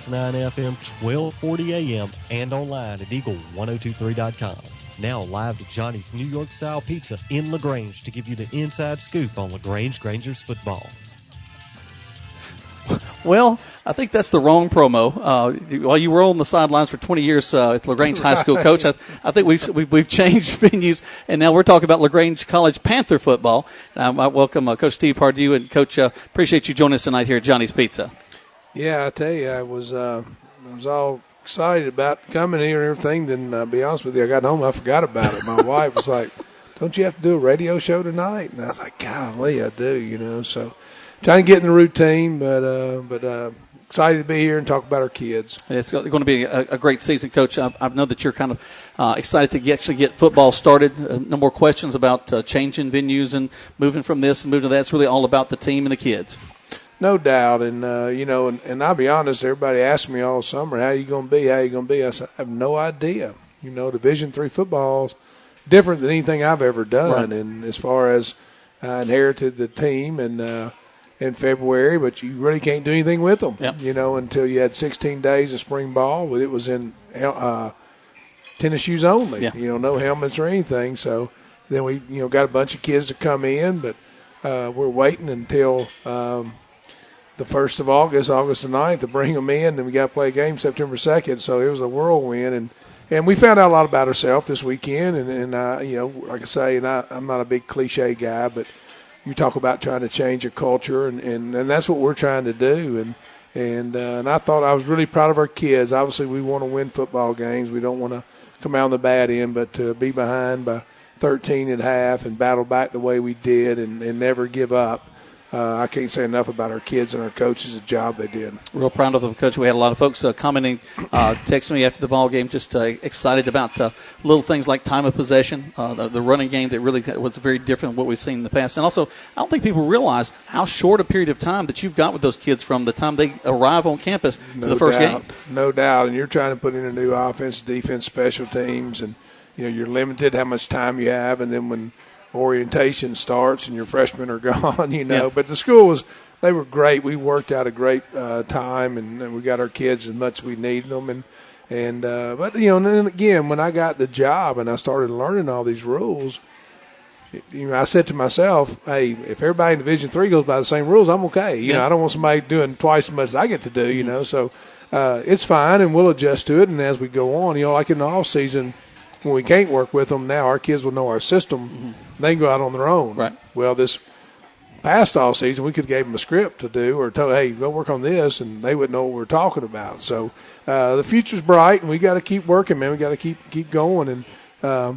9 FM, 1240 AM, and online at eagle1023.com. Now live to Johnny's New York Style Pizza in LaGrange to give you the inside scoop on LaGrange Grangers football. Well, I think that's the wrong promo. While you were on the sidelines for 20 years at LaGrange High School, Coach, I think we've changed venues, and now we're talking about LaGrange College Panther football. I welcome Coach Steve Pardue, and Coach, appreciate you joining us tonight here at Johnny's Pizza. Yeah, I tell you, I was all excited about coming here and everything. Then, to be honest with you, I got home, I forgot about it. My wife was like, "Don't you have to do a radio show tonight?" And I was like, "Golly, I do," So, trying to get in the routine, but excited to be here and talk about our kids. It's going to be a great season, Coach. I know that you're kind of excited to actually get football started. No more questions about changing venues and moving from this and moving to that. It's really all about the team and the kids. No doubt, and and I'll be honest. Everybody asked me all summer, "How you going to be? How you going to be?" I said, "I have no idea." Division III football's different than anything I've ever done, right. And as far as I inherited the team in February, but you really can't do anything with them, yep. Until you had 16 days of spring ball. It was in tennis shoes only, yeah. No helmets or anything. So then we, got a bunch of kids to come in, but we're waiting until the 1st of August the 9th, to bring them in. Then we got to play a game September 2nd. So it was a whirlwind, and we found out a lot about ourselves this weekend. And like I say, and I'm not a big cliche guy, but you talk about trying to change a culture, and that's what we're trying to do. And I thought I was really proud of our kids. Obviously, we want to win football games. We don't want to come out on the bad end, but to be behind by 13 at half and battle back the way we did and never give up. I can't say enough about our kids and our coaches, the job they did. Real proud of them, Coach. We had a lot of folks commenting, texting me after the ball game, just excited about little things like time of possession, the running game that really was very different from what we've seen in the past. And also, I don't think people realize how short a period of time that you've got with those kids from the time they arrive on campus to the first game. No doubt. And you're trying to put in a new offense, defense, special teams, and you're limited how much time you have. And then when orientation starts and your freshmen are gone, Yeah. But the school they were great. We worked out a great time, and we got our kids as much as we needed them. But and then again, when I got the job and I started learning all these rules, I said to myself, hey, if everybody in Division III goes by the same rules, I'm okay. I don't want somebody doing twice as much as I get to do, So it's fine, and we'll adjust to it. And as we go on, like in the off season, when we can't work with them, now our kids will know our system. Mm-hmm. They can go out on their own. Right. Well, this past all season, we could have gave them a script to do or told, hey, go work on this, and they wouldn't know what we're talking about. So the future's bright, and we got to keep working, man. We got to keep going. And I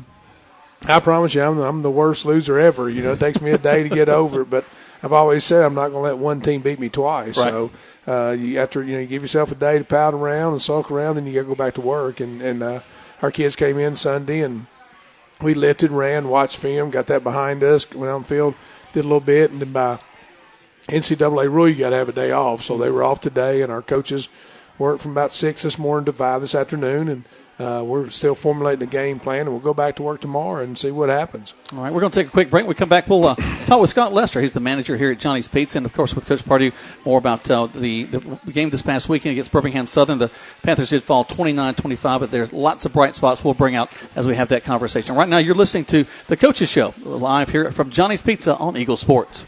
promise you, I'm the worst loser ever. It takes me a day to get over it, but I've always said I'm not going to let one team beat me twice. Right. So you give yourself a day to pout around and sulk around, then you got to go back to work. And our kids came in Sunday, and we lifted, ran, watched film, got that behind us, went on the field, did a little bit, and then by NCAA rule, you got to have a day off. So they were off today, and our coaches worked from about 6 this morning to 5 this afternoon, and we're still formulating a game plan, and we'll go back to work tomorrow and see what happens. All right, we're going to take a quick break. When we come back, we'll talk with Scott Lester. He's the manager here at Johnny's Pizza, and, of course, with Coach Pardue, more about the game this past weekend against Birmingham Southern. The Panthers did fall 29-25, but there's lots of bright spots we'll bring out as we have that conversation. Right now, you're listening to The Coaches Show, live here from Johnny's Pizza on Eagle Sports.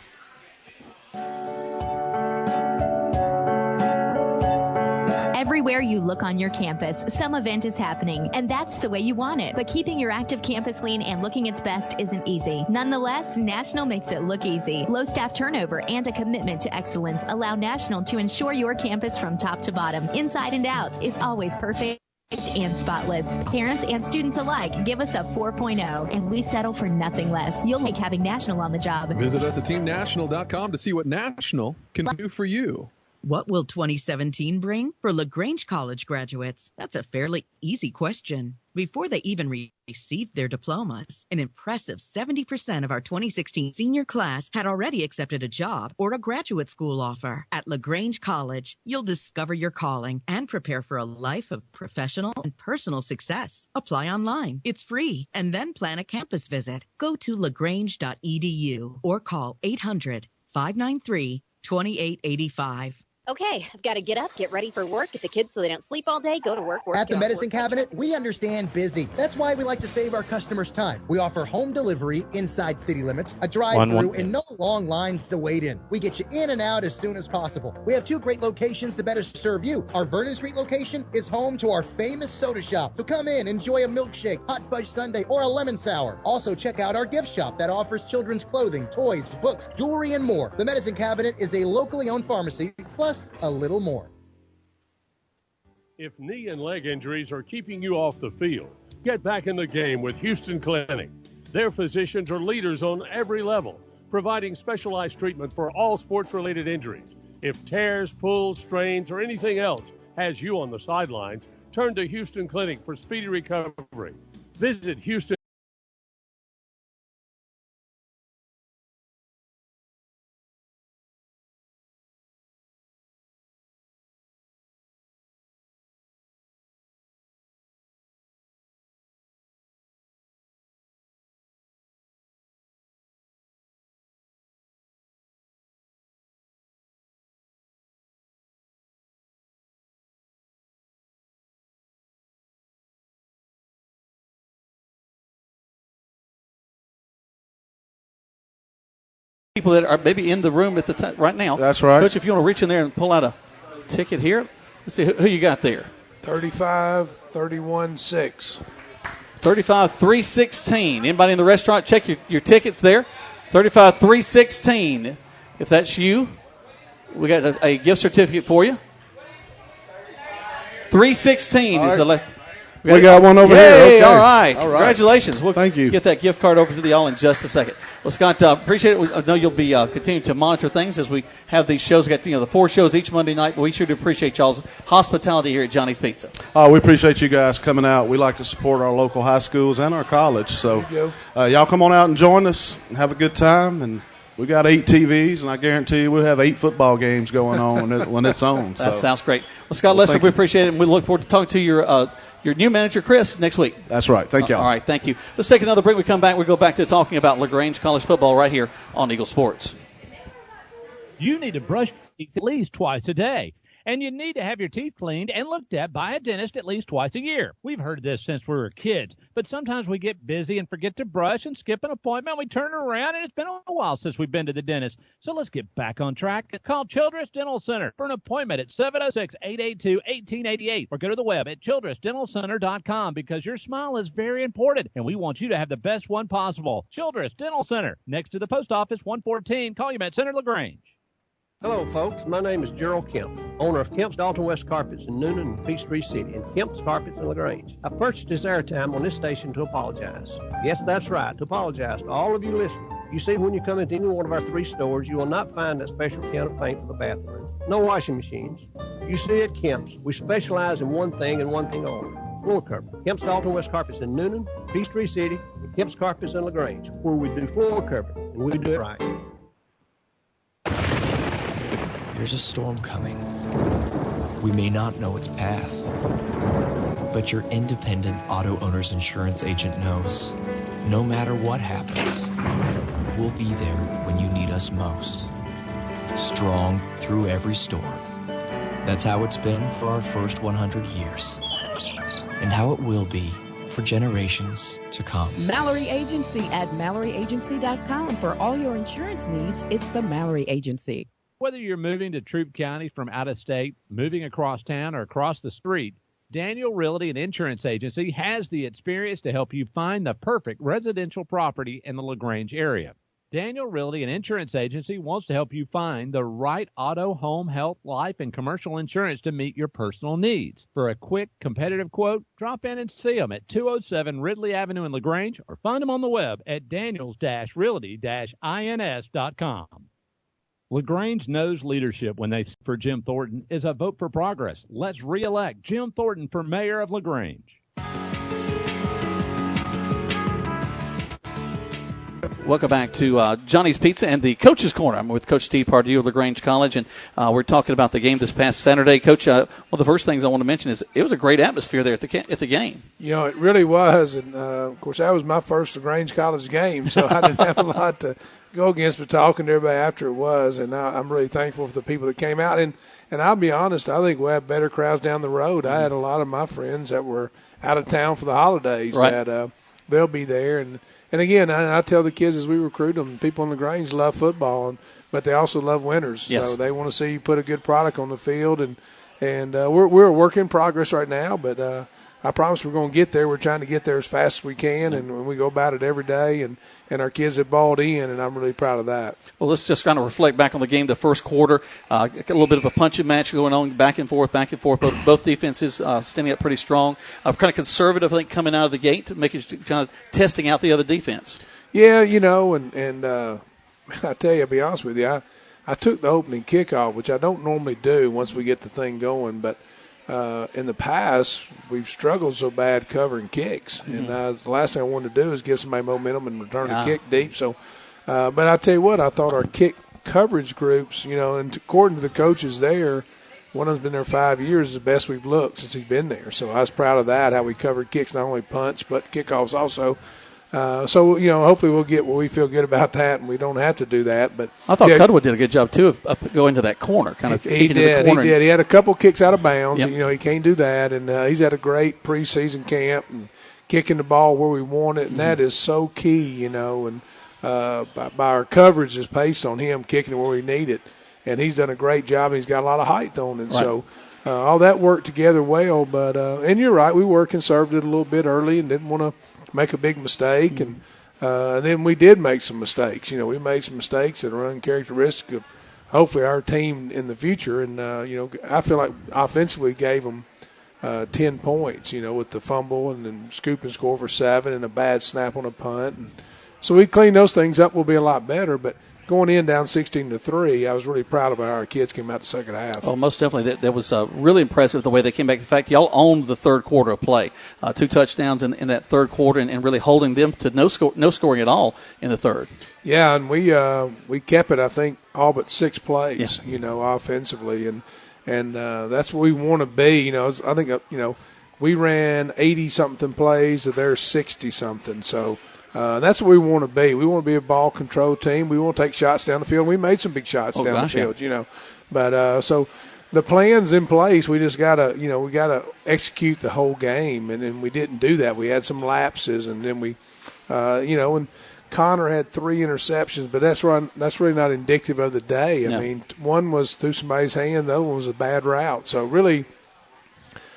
Everywhere you look on your campus, some event is happening, and that's the way you want it. But keeping your active campus clean and looking its best isn't easy. Nonetheless, National makes it look easy. Low staff turnover and a commitment to excellence allow National to ensure your campus from top to bottom, inside and out, is always perfect and spotless. Parents and students alike give us a 4.0, and we settle for nothing less. You'll like having National on the job. Visit us at teamnational.com to see what National can do for you. What will 2017 bring for LaGrange College graduates? That's a fairly easy question. Before they even received their diplomas, an impressive 70% of our 2016 senior class had already accepted a job or a graduate school offer. At LaGrange College, you'll discover your calling and prepare for a life of professional and personal success. Apply online. It's free. And then plan a campus visit. Go to lagrange.edu or call 800-593-2885. Okay, I've got to get up, get ready for work, get the kids so they don't sleep all day, go to work. At the Medicine Cabinet, we understand busy. That's why we like to save our customers time. We offer home delivery inside city limits, a drive-through, and no long lines to wait in. We get you in and out as soon as possible. We have 2 great locations to better serve you. Our Vernon Street location is home to our famous soda shop. So come in, enjoy a milkshake, hot fudge sundae, or a lemon sour. Also, check out our gift shop that offers children's clothing, toys, books, jewelry, and more. The Medicine Cabinet is a locally owned pharmacy, plus a little more. If knee and leg injuries are keeping you off the field, get back in the game with Houston Clinic. Their physicians are leaders on every level, providing specialized treatment for all sports-related injuries. If tears, pulls, strains, or anything else has you on the sidelines, turn to Houston Clinic for speedy recovery. Visit Houston. People that are maybe in the room at the time right now. That's right. Coach, if you want to reach in there and pull out a ticket here, let's see who you got there. 35-31-6. 35-316. Anybody in the restaurant, check your tickets there. 35-316. If that's you, we got a gift certificate for you. 316 is the left. We got one over here. Okay. All right. Congratulations. We'll Thank you. Get that gift card over to the all in just a second. Well, Scott, appreciate it. I know you'll be continuing to monitor things as we have these shows. We got the 4 shows each Monday night, but we sure do appreciate y'all's hospitality here at Johnny's Pizza. We appreciate you guys coming out. We like to support our local high schools and our college. So y'all come on out and join us and have a good time. And we got 8 TVs, and I guarantee you we'll have 8 football games going on when it's on. That sounds great. Well, Scott Lester, we appreciate it, and we look forward to talking to your new manager, Chris, next week. That's right. Thank you all. All right, thank you. Let's take another break. We come back. We go back to talking about LaGrange College football right here on Eagle Sports. You need to brush your teeth at least twice a day. And you need to have your teeth cleaned and looked at by a dentist at least twice a year. We've heard this since we were kids, but sometimes we get busy and forget to brush and skip an appointment. We turn around, and it's been a while since we've been to the dentist. So let's get back on track. Call Childress Dental Center for an appointment at 706-882-1888 or go to the web at childressdentalcenter.com because your smile is very important, and we want you to have the best one possible. Childress Dental Center, next to the post office, 114 Calumet Center, LaGrange. Hello, folks. My name is Gerald Kemp, owner of Kemp's Dalton West Carpets in Noonan and Peachtree City and Kemp's Carpets in LaGrange. I purchased this airtime on this station to apologize. Yes, that's right, to apologize to all of you listening. You see, when you come into any one of our 3 stores, you will not find that special can of paint for the bathroom. No washing machines. You see, at Kemp's, we specialize in one thing and one thing only. Floor cover. Kemp's Dalton West Carpets in Noonan, Peachtree City, and Kemp's Carpets in LaGrange, where we do floor cover, and we do it right. There's a storm coming. We may not know its path, but your independent auto owner's insurance agent knows no matter what happens, we'll be there when you need us most. Strong through every storm. That's how it's been for our first 100 years, and how it will be for generations to come. Mallory Agency at MalloryAgency.com. For all your insurance needs, it's the Mallory Agency. Whether you're moving to Troup County from out of state, moving across town, or across the street, Daniel Realty and Insurance Agency has the experience to help you find the perfect residential property in the LaGrange area. Daniel Realty and Insurance Agency wants to help you find the right auto, home, health, life, and commercial insurance to meet your personal needs. For a quick, competitive quote, drop in and see them at 207 Ridley Avenue in LaGrange or find them on the web at daniels-realty-ins.com. LaGrange knows leadership when they for Jim Thornton is a vote for progress. Let's re-elect Jim Thornton for mayor of LaGrange. Welcome back to Johnny's Pizza and the Coach's Corner. I'm with Coach Steve Pardue of LaGrange College, and we're talking about the game this past Saturday. Coach, one of the first things I want to mention is it was a great atmosphere there at the game. It really was, and of course that was my first LaGrange College game, so I didn't have a lot to go against, but talking to everybody after it was, and I'm really thankful for the people that came out. And I'll be honest, I think we'll have better crowds down the road. I had a lot of my friends that were out of town for the holidays that they'll be there, and again, I tell the kids as we recruit them, people in LaGrange love football, but they also love winners. Yes. So they want to see you put a good product on the field, and we're a work in progress right now, but I promise we're going to get there. We're trying to get there as fast as we can, and we go about it every day, and our kids have balled in, and I'm really proud of that. Well, let's just kind of reflect back on the game, the first quarter. A little bit of a punching match going on, back and forth. Both defenses standing up pretty strong. Kind of conservative, I think, coming out of the gate, kind of testing out the other defense. Yeah, and I tell you, I'll be honest with you, I took the opening kickoff, which I don't normally do once we get the thing going, but in the past, we've struggled so bad covering kicks. And the last thing I wanted to do is give somebody momentum and return a kick deep. So, but I tell you what, I thought our kick coverage groups, and according to the coaches there, one of them's been there 5 years, is the best we've looked since he's been there. So I was proud of that, how we covered kicks, not only punts, but kickoffs also. So, hopefully we'll get where we feel good about that, and we don't have to do that. But I thought Cudwood did a good job, too, of going to that corner, kind of kicking to the corner. He did. He had a couple kicks out of bounds. Yep. He can't do that. And he's had a great preseason camp and kicking the ball where we want it, and that is so key, and by our coverage is based on him kicking it where we need it. And he's done a great job, and he's got a lot of height on it. Right. So all that worked together well. But and you're right, we were conservative a little bit early and didn't want to make a big mistake, and then we did make some mistakes. We made some mistakes that are uncharacteristic of hopefully our team in the future. And I feel like offensively gave them 10 points. With the fumble and then scoop and score for 7 and a bad snap on a punt. And so we clean those things up. We'll be a lot better. But going in down 16-3, I was really proud of how our kids came out the second half. Oh, most definitely. That was really impressive the way they came back. In fact, y'all owned the third quarter of play. 2 touchdowns in that third quarter, and really holding them to no scoring at all in the third. Yeah, and we kept it, I think, all but 6 plays, offensively, and that's what we want to be. I think we ran 80-something plays, and they're 60-something. So. That's what we want to be. We want to be a ball control team. We want to take shots down the field. We made some big shots down the field, But so the plan's in place. We just gotta, we gotta execute the whole game, and we didn't do that. We had some lapses, and then we, and Connor had 3 interceptions, but that's really not indicative of the day. I mean, one was through somebody's hand, the other one was a bad route. So really,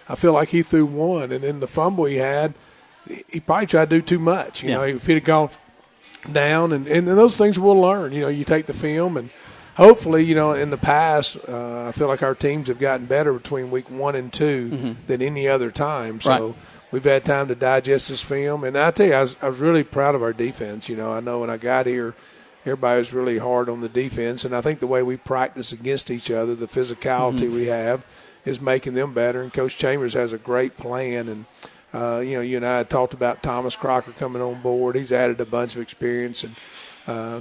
I feel like he threw one, and then the fumble he had. He probably tried to do too much. If he'd have gone down, and those things we'll learn. You take the film, and hopefully, in the past, I feel like our teams have gotten better between week 1 and 2 than any other time. So we've had time to digest this film. And I tell you, I was really proud of our defense. I know when I got here, everybody was really hard on the defense. And I think the way we practice against each other, the physicality we have, is making them better. And Coach Chambers has a great plan. And you and I had talked about Thomas Crocker coming on board. He's added a bunch of experience, and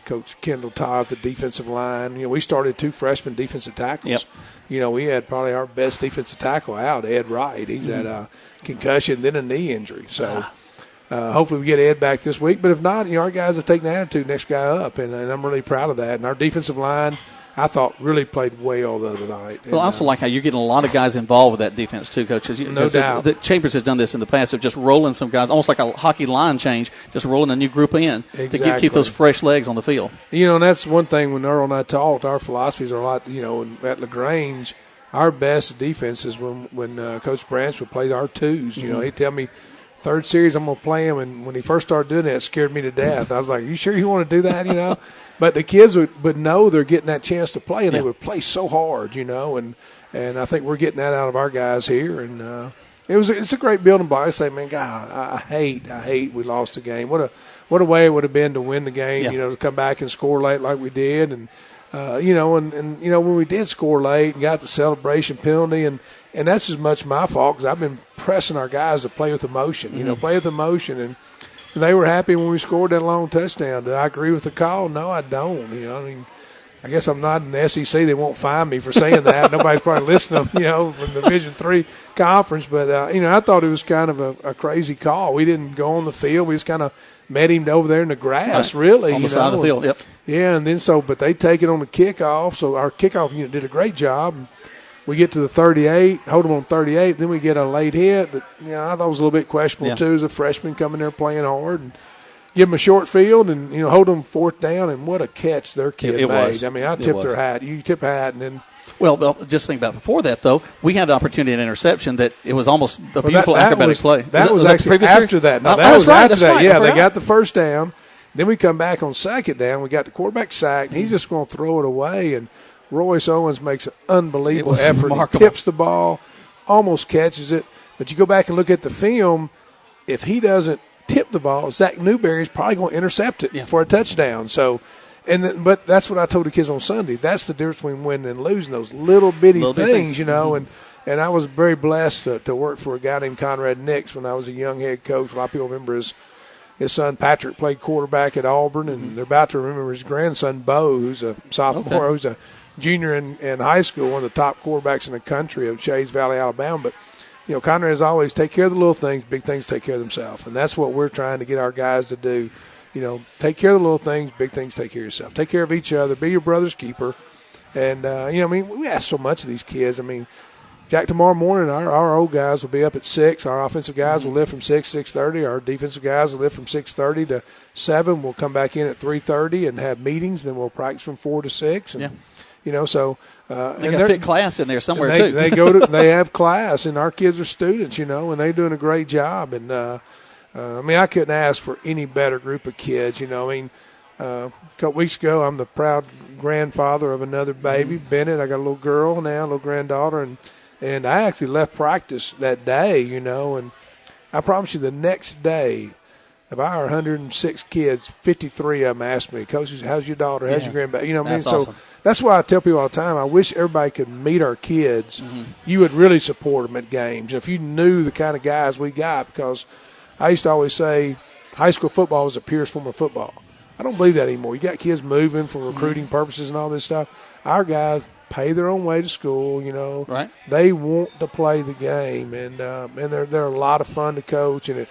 Coach Kendall Todd, the defensive line. We started 2 freshman defensive tackles. Yep. We had probably our best defensive tackle out, Ed Wright. He's had a concussion, then a knee injury. So hopefully we get Ed back this week. But if not, our guys have taken attitude next guy up, and I'm really proud of that. And our defensive line, I thought, really played well the other night. Well, I also like how you're getting a lot of guys involved with that defense, too, Coach. No doubt. Chambers has done this in the past of just rolling some guys, almost like a hockey line change, just rolling a new group in to keep those fresh legs on the field. And that's one thing when Earl and I talked, our philosophies are a lot, at LaGrange, our best defense is when Coach Branch would play our 2s. He'd tell me, 3rd series I'm going to play him, and when he first started doing that, it scared me to death. I was like, you sure you want to do that, But the kids would know they're getting that chance to play, and they would play so hard, and I think we're getting that out of our guys here. And it's a great building block. I say, man, God, I hate we lost the game. What a way it would have been to win the game, to come back and score late like we did. And, when we did score late and got the celebration penalty, and that's as much my fault because I've been pressing our guys to play with emotion, play with emotion. And they were happy when we scored that long touchdown. Do I agree with the call? No, I don't. I mean, I guess I'm not in the SEC. They won't fine me for saying that. Nobody's probably listening, from the Division III conference. But, I thought it was kind of a crazy call. We didn't go on the field. We just kind of met him over there in the grass, really. On the side of the field, yep. Yeah, and then but they take it on the kickoff. So our kickoff unit did a great job. We get to the 38, hold them on 38. Then we get a late hit that, I thought was a little bit questionable, too, as a freshman coming there playing hard. And give them a short field and, hold them fourth down. And what a catch their kid made. Was. I mean, I tipped their hat. You tip a hat and then. Well, just think about before that, though. We had an opportunity at interception that it was almost a beautiful acrobatic play. That was actually after that. No, that was after that. Yeah, they got the first down. Then we come back on second down. We got the quarterback sacked, and he's just going to throw it away. And Royce Owens makes an unbelievable effort. Remarkable. He tips the ball, almost catches it. But you go back and look at the film, if he doesn't tip the ball, Zach Newberry is probably going to intercept it for a touchdown. So, but that's what I told the kids on Sunday. That's the difference between winning and losing, those little bitty things, Mm-hmm. And I was very blessed to work for a guy named Conrad Nix when I was a young head coach. A lot of people remember his son Patrick played quarterback at Auburn, and they're about to remember his grandson Bo, who's a sophomore, who's a junior in high school, one of the top quarterbacks in the country of Shays Valley, Alabama. But, Conrad is always take care of the little things, big things take care of themselves. And that's what we're trying to get our guys to do. Take care of the little things, big things take care of yourself. Take care of each other, be your brother's keeper. And, we ask so much of these kids. I mean, Jack, tomorrow morning, our old guys will be up at 6. Our offensive guys will lift from 6, 6:30. Our defensive guys will lift from 6:30 to 7. We'll come back in at 3:30 and have meetings. Then we'll practice from 4 to 6. And, they got a fit class in there somewhere too. They have class, and our kids are students, and they're doing a great job. And I couldn't ask for any better group of kids. A couple weeks ago, I'm the proud grandfather of another baby, Bennett. I got a little girl now, a little granddaughter, and I actually left practice that day, and I promise you, the next day, of our 106 kids, 53 of them asked me, Coach, how's your daughter? How's your grandbaby? That's awesome. So that's why I tell people all the time, I wish everybody could meet our kids. Mm-hmm. You would really support them at games. If you knew the kind of guys we got, because I used to always say high school football was a purest form of football. I don't believe that anymore. You got kids moving for recruiting purposes and all this stuff. Our guys pay their own way to school, Right. They want to play the game, and they're a lot of fun to coach, and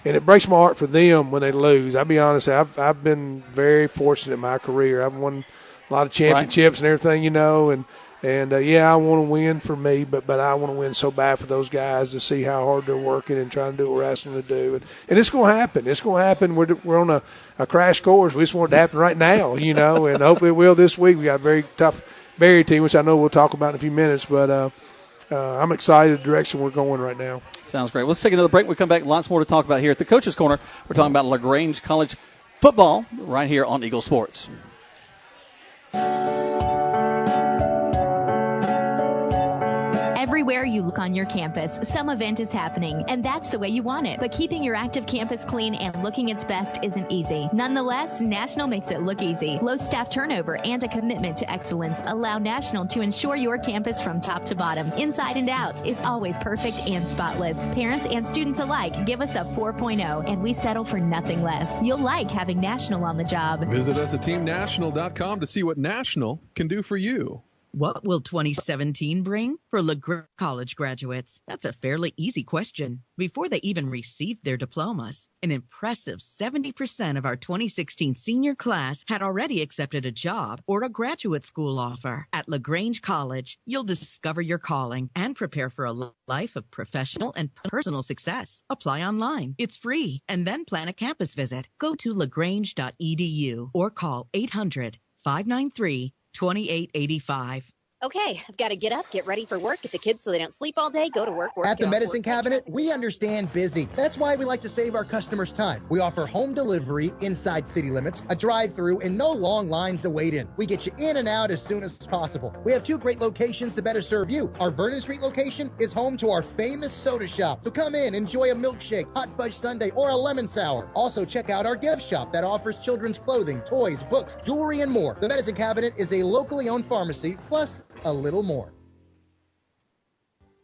it breaks my heart for them when they lose. I'll be honest, I've been very fortunate in my career. I've won a lot of championships and everything, and I want to win for me, but I want to win so bad for those guys to see how hard they're working and trying to do what we're asking them to do. And it's going to happen. It's going to happen. We're on a crash course. We just want it to happen right now, and hopefully it will this week. We got a very tough Berry team, which I know we'll talk about in a few minutes, but I'm excited the direction we're going right now. Sounds great. Let's take another break. We come back, lots more to talk about here at the Coach's Corner. We're talking about LaGrange College football right here on Eagle Sports. Everywhere you look on your campus, some event is happening, and that's the way you want it. But keeping your active campus clean and looking its best isn't easy. Nonetheless, National makes it look easy. Low staff turnover and a commitment to excellence allow National to ensure your campus from top to bottom, inside and out, is always perfect and spotless. Parents and students alike give us a 4.0, and we settle for nothing less. You'll like having National on the job. Visit us at teamnational.com to see what National can do for you. What will 2017 bring for LaGrange College graduates? That's a fairly easy question. Before they even received their diplomas, an impressive 70% of our 2016 senior class had already accepted a job or a graduate school offer. At LaGrange College, you'll discover your calling and prepare for a life of professional and personal success. Apply online. It's free. And then plan a campus visit. Go to lagrange.edu or call 800-593-2885. Okay, I've got to get up, get ready for work, get the kids so they don't sleep all day, go to work. At the Medicine Cabinet, we understand busy. That's why we like to save our customers time. We offer home delivery inside city limits, a drive-through, and no long lines to wait in. We get you in and out as soon as possible. We have 2 great locations to better serve you. Our Vernon Street location is home to our famous soda shop. So come in, enjoy a milkshake, hot fudge sundae, or a lemon sour. Also check out our gift shop that offers children's clothing, toys, books, jewelry, and more. The Medicine Cabinet is a locally owned pharmacy, plus a little more.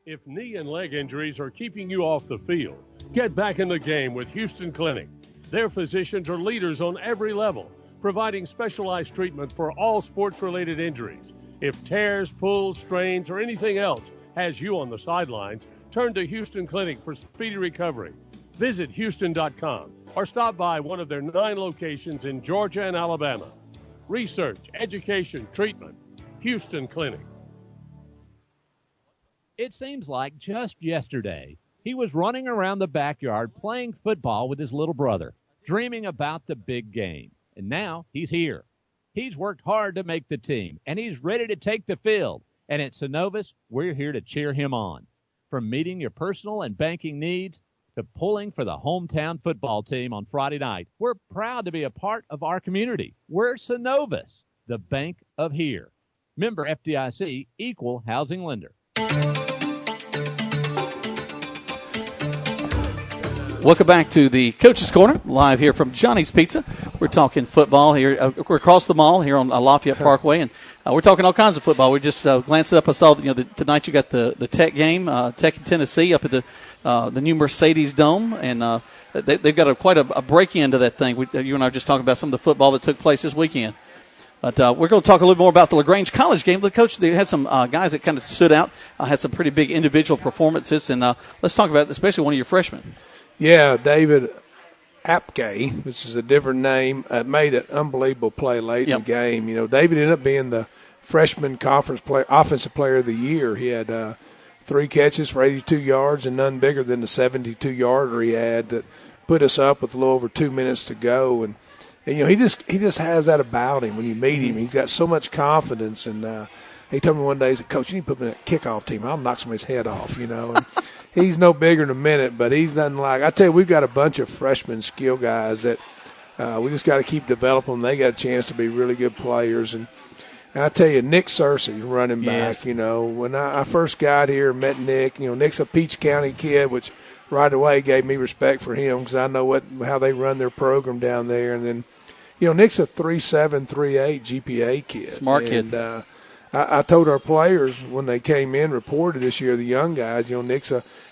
If knee and leg injuries are keeping you off the field, get back in the game with Houston Clinic. Their physicians are leaders on every level, providing specialized treatment for all sports-related injuries. If tears, pulls, strains, or anything else has you on the sidelines, turn to Houston Clinic for speedy recovery. Visit Houston.com or stop by one of their 9 locations in Georgia and Alabama. Research, education, treatment. Houston Clinic. It seems like just yesterday, he was running around the backyard playing football with his little brother, dreaming about the big game. And now he's here. He's worked hard to make the team, and he's ready to take the field. And at Synovus, we're here to cheer him on. From meeting your personal and banking needs to pulling for the hometown football team on Friday night, we're proud to be a part of our community. We're Synovus, the bank of here. Member FDIC, equal housing lender. Welcome back to the Coach's Corner, live here from Johnny's Pizza. We're talking football here. We're across the mall here on Lafayette Parkway, and we're talking all kinds of football. We just glanced up. I saw tonight you got the Tech game, Tech in Tennessee, up at the new Mercedes Dome, and they've got quite a break-in to that thing. You and I were just talking about some of the football that took place this weekend. But we're going to talk a little more about the LaGrange College game. The coach, they had some guys that kind of stood out, had some pretty big individual performances, and let's talk about especially one of your freshmen. Yeah, David Apke, which is a different name, made an unbelievable play late in the game. You know, David ended up being the freshman conference offensive player of the year. He had 3 catches for 82 yards and none bigger than the 72-yarder he had that put us up with a little over 2 minutes to go. And you know, he just has that about him when you meet him. He's got so much confidence. And he told me one day, he said, "Coach, you need to put me in that kickoff team. I'll knock somebody's head off," you know. And he's no bigger in a minute, but he's nothing like – I tell you, we've got a bunch of freshman skill guys that we just got to keep developing. They got a chance to be really good players. And I tell you, Nick Searcy, running back, you know, when I first got here and met Nick, you know, Nick's a Peach County kid, which right away gave me respect for him because I know how they run their program down there. And then, you know, Nick's a 3.7, 3.8 GPA kid. Smart kid. And I told our players when they came in, reported this year, the young guys, you know,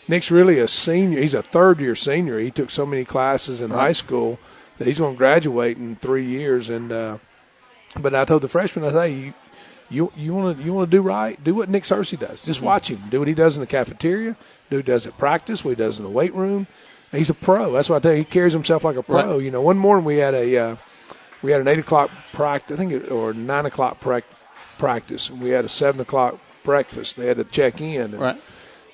Nick's really a senior. He's a third-year senior. He took so many classes in high school that he's going to graduate in 3 years. And but I told the freshmen, I say, you want to do right? Do what Nick Searcy does. Just watch him. Do what he does in the cafeteria. Do what he does at practice. What he does in the weight room. He's a pro. That's what I tell you. He carries himself like a pro. Right. You know, one morning we had an 8 o'clock practice, or 9 o'clock practice, and we had a 7 o'clock breakfast. They had to check in. And right.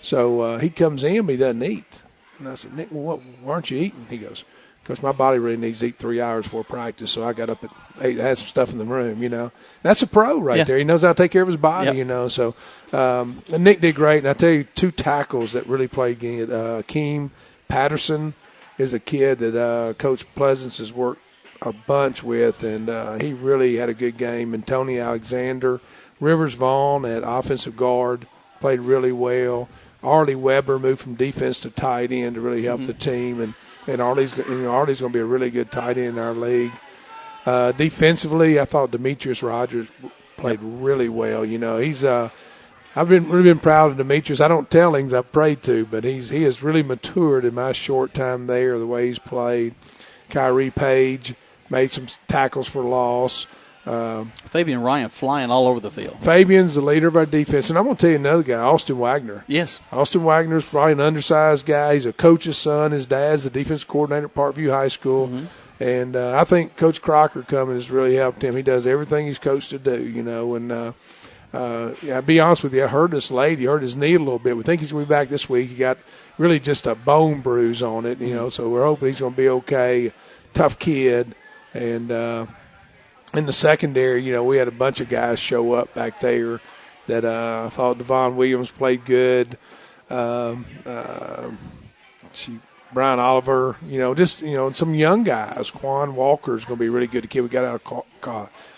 So he comes in, but he doesn't eat. And I said, "Nick, well, why aren't you eating?" He goes, "Because my body really needs to eat 3 hours before practice." So I got up at 8, had some stuff in the room, you know. That's a pro right there. He knows how to take care of his body, you know. So and Nick did great. And I tell you, 2 tackles that really played good. Akeem Patterson is a kid that Coach Pleasance has worked a bunch with, and he really had a good game. And Tony Alexander, Rivers Vaughn at offensive guard, played really well. Arlie Weber moved from defense to tight end to really help the team, and Arlie's going to be a really good tight end in our league. Defensively, I thought Demetrius Rogers played really well. You know, he's I've really been proud of Demetrius. I don't tell him 'cause I've prayed to, but he has really matured in my short time there. The way he's played. Kyrie Page made some tackles for loss. Fabian Ryan flying all over the field. Fabian's the leader of our defense. And I'm going to tell you another guy, Austin Wagner. Yes. Austin Wagner's probably an undersized guy. He's a coach's son. His dad's the defense coordinator at Parkview High School. And I think Coach Crocker coming has really helped him. He does everything he's coached to do, you know. And I'll be honest with you, I heard this late. He hurt his knee a little bit. We think he's going to be back this week. He got really just a bone bruise on it, you know, so we're hoping he's going to be okay. Tough kid. And in the secondary, you know, we had a bunch of guys show up back there that I thought Devon Williams played good. Brian Oliver, you know, just, you know, some young guys. Quan Walker's going to be really good. The kid we got out of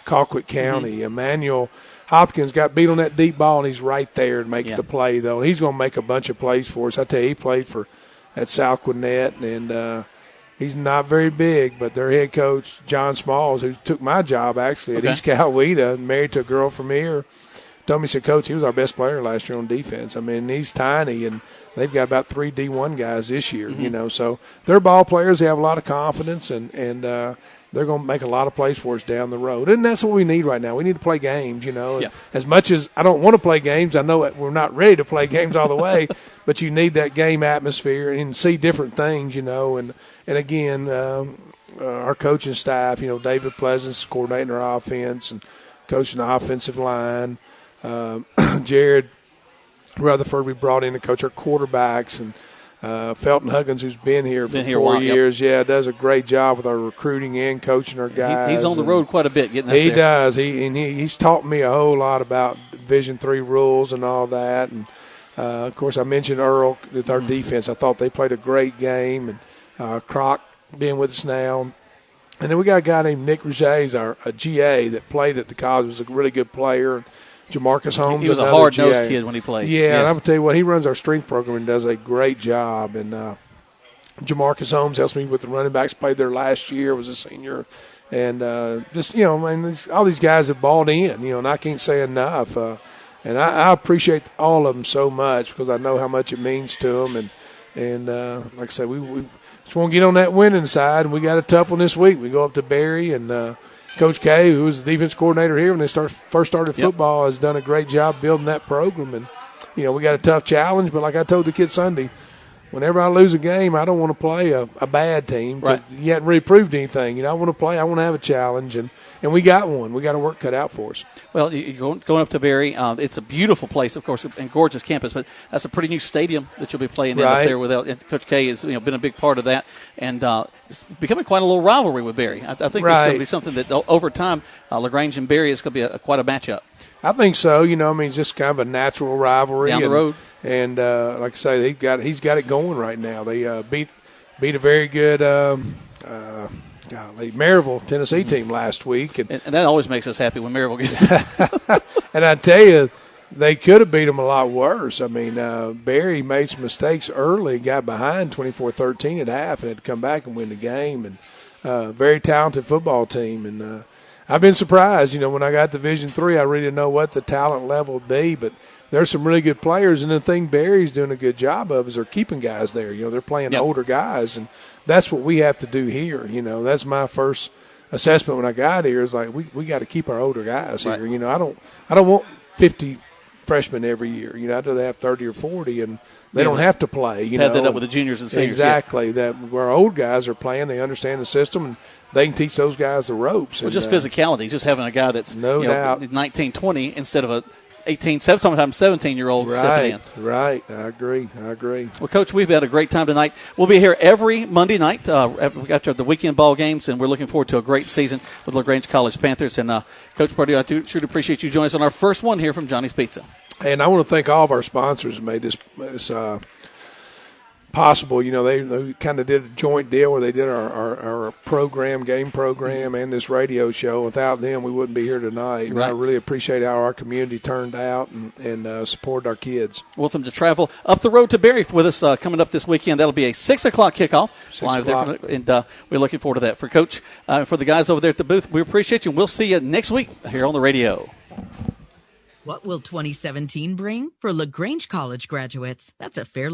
Colquitt County. Emmanuel Hopkins got beat on that deep ball, and he's right there to make the play, though. And he's going to make a bunch of plays for us. I tell you, he played at South Gwinnett, and he's not very big, but their head coach, John Smalls, who took my job actually at East Coweta, married to a girl from here, told me, he said, "Coach, he was our best player last year on defense. I mean, he's tiny, and they've got about 3 D1 guys this year, So they're ball players. They have a lot of confidence, and they're going to make a lot of plays for us down the road. And that's what we need right now. We need to play games, Yeah. As much as I don't want to play games, I know we're not ready to play games all the way, but you need that game atmosphere and see different things, And again, our coaching staff, David Pleasant's coordinating our offense and coaching the offensive line. Jared Rutherford, we brought in to coach our quarterbacks, and Felton Huggins, who's been here for 4 years, does a great job with our recruiting and coaching our guys. He's on the road quite a bit getting up there. He does. He's taught me a whole lot about Division III rules and all that. And, of course, I mentioned Earl with our defense. I thought they played a great game. And Croc being with us now. And then we got a guy named Nick Rouget, a GA that played at the college, was a really good player. Jamarcus Holmes. He was a hard-nosed kid when he played. Yeah, yes. And I'm going to tell you what, he runs our strength program and does a great job. And Jamarcus Holmes helps me with the running backs, played there last year, was a senior. And all these guys have bought in, and I can't say enough. And I appreciate all of them so much because I know how much it means to them. And like I said, we just want to get on that winning side, and we got a tough one this week. We go up to Barry, and Coach K, who was the defense coordinator here when they first started football, has done a great job building that program. And, we got a tough challenge, but like I told the kids Sunday, whenever I lose a game, I don't want to play a bad team. Right. You haven't really proved anything. I want to play. I want to have a challenge, and we got one. We got our work cut out for us. Well, you're going up to Barry. It's a beautiful place, of course, and gorgeous campus, but that's a pretty new stadium that you'll be playing in up there. And Coach K has been a big part of that, and it's becoming quite a little rivalry with Barry. I think it's going to be something that over time, LaGrange and Barry is going to be quite a matchup. I think so. It's just kind of a natural rivalry down the road. And like I say, he's got it going right now. They beat a very good Maryville, Tennessee team last week, and that always makes us happy when Maryville gets. And I tell you, they could have beat them a lot worse. I mean, Barry made some mistakes early, got behind 24-13 at half, and had to come back and win the game. And very talented football team, and I've been surprised. When I got Division III, I really didn't know what the talent level would be, but there's some really good players, and the thing Barry's doing a good job of is they're keeping guys there. They're playing older guys, and that's what we have to do here. That's my first assessment when I got here is like we got to keep our older guys here. I don't want 50 freshmen every year. I'd rather have 30 or 40, and they don't have to play. Pad that up with the juniors and seniors. Exactly. That where our old guys are playing, they understand the system, and they can teach those guys the ropes. Well, just physicality, just having a guy that's no doubt 19, 20 instead of a 18, sometimes 17-year-old stepping in. Right. I agree. Well, Coach, we've had a great time tonight. We'll be here every Monday night after the weekend ball games, and we're looking forward to a great season with LaGrange College Panthers. And Coach Purdue, I do sure appreciate you joining us on our first one here from Johnny's Pizza. And I want to thank all of our sponsors who made this possible. They kind of did a joint deal where they did our game program, and this radio show. Without them, we wouldn't be here tonight. Right. I really appreciate how our community turned out and supported our kids. Want them to travel up the road to Barry with us coming up this weekend. That'll be a 6 o'clock kickoff. 6 o'clock. And we're looking forward to that. For Coach, for the guys over there at the booth, we appreciate you. We'll see you next week here on the radio. What will 2017 bring for LaGrange College graduates? That's a fairly